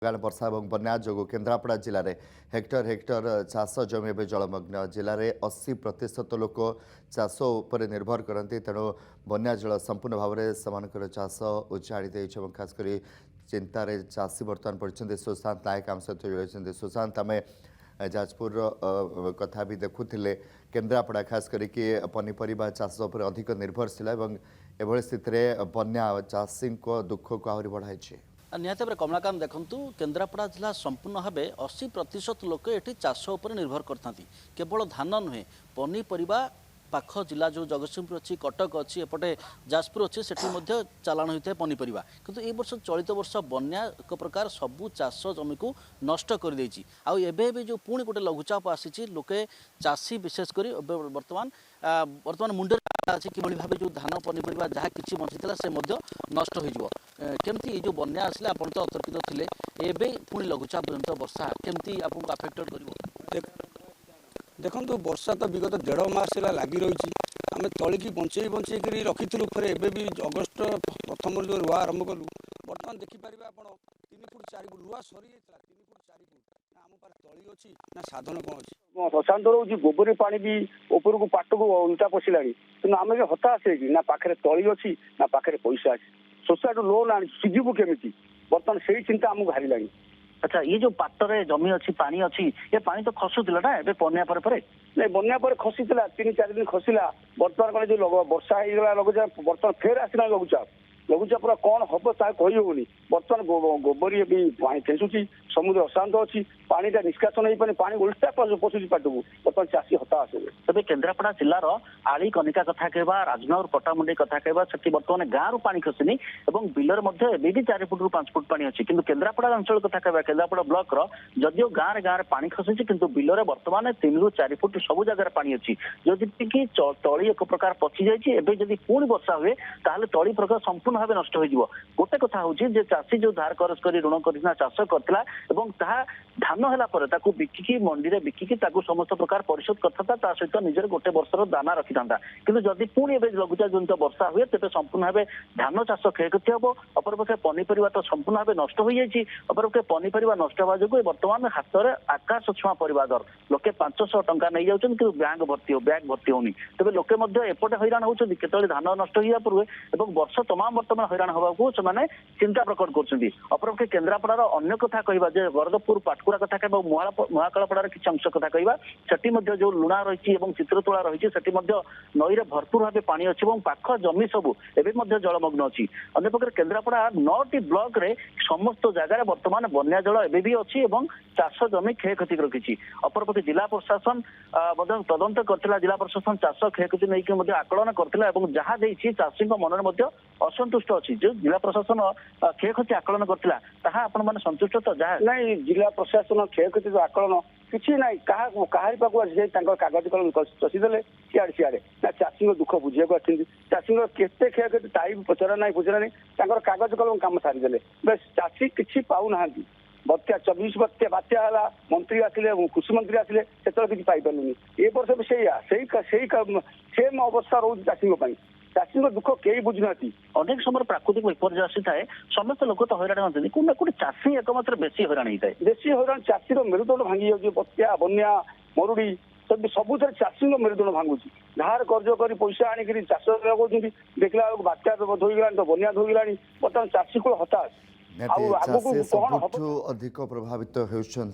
वर्षा और बन्या जो केन्द्रापड़ा जिले में हेक्टर हेक्टर चाष जमी ए जलमग्न जिले में 80% लोक चाष उपर निर्भर करती तेणु बन्या जल संपूर्ण भाव में से चाष उजाड़ी देर खासकर चिंतार चाषी बर्तमान पड़ते सुशांत नायक आम सहित जोड़ी सुशांत आम जाजपुर कथा भी देखुले केन्द्रापड़ा खास करके पनीपरिया चाष पर अधिक निर्भरशील एभली स्थित बन्या चाषी दुख को आहरी बढ़ाई निहत भाव कमलाकांत देखु केन्द्रापड़ा जिला संपूर्ण भाव 80% लोक ये चाष उपर निर्भर करता केवल धान नुहे पनीपरिया पाख जिला जो जगतसिंहपुर अच्छी कटक अच्छी एपटे जाजपुर अच्छी से चालाण होता है पनीपरिया किंतु ये वर्ष चलित वर्ष बन्या एक प्रकार सबू चाष जमी को नष्ट कर देछि। आउ एबे जो पुणी गोटे लघुचाप आसी लोके चाषी विशेषकर बर्तमान मुंडे अच्छे कि भाव जो धान पनीपरिया जहाँ किसी बंची से नष्ट हो केमती जो बन्या आसले आप तो अतर्कित थे एवं पुणी लघुचाप पर्यंत वर्षा केमती आपको अफेक्टेड कर देखो वर्षा तो विगत 1.5 मास लगी रही आम तली बंचे बंचेक रखी फिर एवं भी अगस्ट प्रथम जो रुआ आरंभ कलु बर्तमान देखिपारे आप 3 फुट 4 फुट रुआ सरी 3 फुट 4 फुट आम तली अच्छी ना साधन कौन अच्छी प्रशांत रोज गोबरी पानी भी उपरको पाट को उल्टा पशिला कि आम हताश है ना पाखे तली अच्छी ना पाखे पैसा अच्छी सोसाइटी लोन आनी सुझीबू केमी बर्तमान से चिंता आमको हारिला। अच्छा ये जो पाटरे जमी अच्छी पानी अच्छी ये पानी तो खसुला ना ए बन्या पर नहीं बन्या पर खसी 3-4 दिन खसला बर्तमान जो वर्षा होगा लघुचाप बर्तमान फेर आसला लघुचाप कौन हम ता कहीहनी बर्तमान गोबरी भी पानी खेसुची समुद्र अशांत अच्छी पानीटा निष्कासन हो पानी पानी उल्टा पशुची पाटू बर्तमान चाषी हताश है। तेज केन्द्रापड़ा जिलार आली कनिका कथा कहवा राजनगर पटामुंडी कथा कहवा से बर्तमान गाँव पानी खसनी और बिलर भी 4 फुट 5 फुट पानी अच्छी किंतु केन्द्रापड़ा अंचल कथा कहवा केन्द्रापड़ा ब्लॉक जदिव गाँव पानी खसुची किंतु बिलर बर्तमान 3 ରୁ 4 फुट सब जगह पानी अच्छी जदि कि तली एक प्रकार पचि जाइए पुणी वर्षा हुए ताहले तली प्रकार संपूर्ण भाव नष्ट हो गोटे कथा हूँ चाषी जो धार करज कर ऋण कर चाष करता धान है बिकिकी मंडी में बिकिकी समस्त प्रकार परिशोध करता सहित निजर गोटे वर्षर दाना रखी था कि जदि पुणी लघुचाप जनित वर्षा हुए तेज संपूर्ण भाव धान चाष क्षयक्षति हम अपरपक्षे पनीपरिया तो संपूर्ण भाव नष्ट हो जाए अपरपक्षे पनीपरिया नष्ट हवा जो बर्तमान हाथ में आकाश छुआ परिवा दर लोके 500 टंका नहीं जाऊँ कि बैग भर्ती होनी तेज लोके एपटे हैरान होती केतले धान नष्ट हो पूर्वे वर्ष तमाम बर्तमान हैरान हवा से चिंता प्रकट करपरपक्षे केन्द्रापड़ार अन्य कथा कहवा वरदपुर पाटकुरा कथा कहवा महाकालपड़ार किसी अंश कथा कहवा से जो लुणा रही चित्रतोला रही से नई भरपूर भाव पानी अच्छी और पाख जमी सबू एवं जलमग्न अच्छी अंपक्ष केन्द्रापड़ा 9टी ब्लॉक रे समस्त जगह बर्तमान बन्या जल एवं भी अच्छी और चाष जमी क्षयक्षति रखी अपरपक्षे जिला प्रशासन तदंत करथिला जिला प्रशासन चाष क्षयक्षति नहीं आकलन करथिला जहाँ चाषी मन में असंतुष्ट अच्छी जो जिला प्रशासन क्षयक्षति आकलन करथिला ताहा आपण माने संतुष्ट तो जहाँ नहीं जिला प्रशासन क्षयक्षति आकलन किसी ना कहारी पाक कागज कलम चषीदे सियाड़े सियाड़े ना चाषी दुख बुझा चाषी केते क्षयक्षति ताई पचरा ना पचरा नहीं कागज कलम कम सारीदे बस चाषी किसी पाऊना बत्या 24 बात्या है मंत्री आसिले कृषि मंत्री आसिले से किसी पाइलुनि ए वर्ष भी सेम अवस्था रोज चाषी चाषी दुख कई बुझुना अनेक समय प्राकृतिक विपर्य आसी थाए समस्त लोक तो हैरान होती कोई कोई चाषी एकमात्र बेसी हैरान होता है बेसी हैरान चाषी मेरुदंड भांगी जाऊँगी बत्या बन्या मरुड़ी सबुथ चाषी मेरुदंड भांगुची धार कर्ज कर पैसा आनिक चाष लगे देखला बेलू बात्या धोईगला तो बन्या धोईगला बर्तमान चाषी को हताश अधिक प्रभावित होउछन।